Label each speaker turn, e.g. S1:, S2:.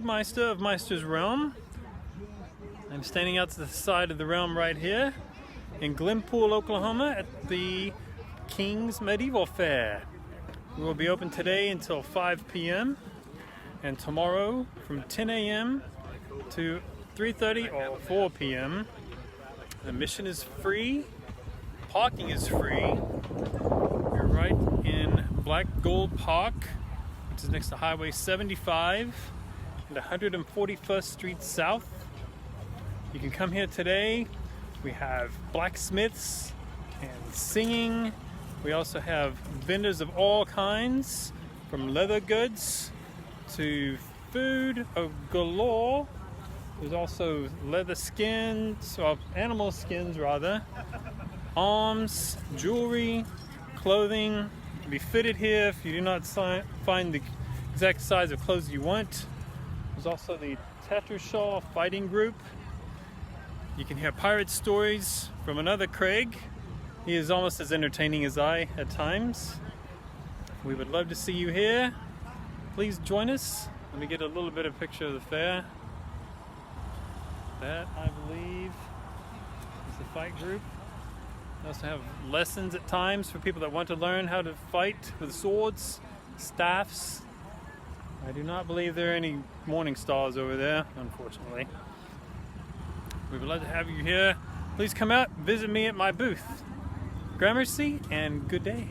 S1: Meister of Meister's Realm. I'm standing out to the side of the realm right here in Glenpool, Oklahoma at the Kiefer Medieval Fair. We will be open today until 5 p.m. and tomorrow from 10 a.m. to 3:30 or 4 p.m. Admission is free, parking is free. You're right in Black Gold Park, which is next to Highway 75 and 141st Street South. You can come here today. We have blacksmiths and singing. We also have vendors of all kinds, from leather goods to food of galore. There's also leather skins, or animal skins rather, arms, jewelry, clothing can be fitted here if you do not find the exact size of clothes you want. There's also the Tattershaw fighting group. You can hear pirate stories from another Craig. He is almost as entertaining as I at times. We would love to see you here. Please join us. Let me get a little bit of picture of the fair. That, I believe, is the fight group. We also have lessons at times for people that want to learn how to fight with swords, staffs. I do not believe there are any morning stars over there, unfortunately. We would love to have you here. Please come out, visit me at my booth. Gramercy and good day.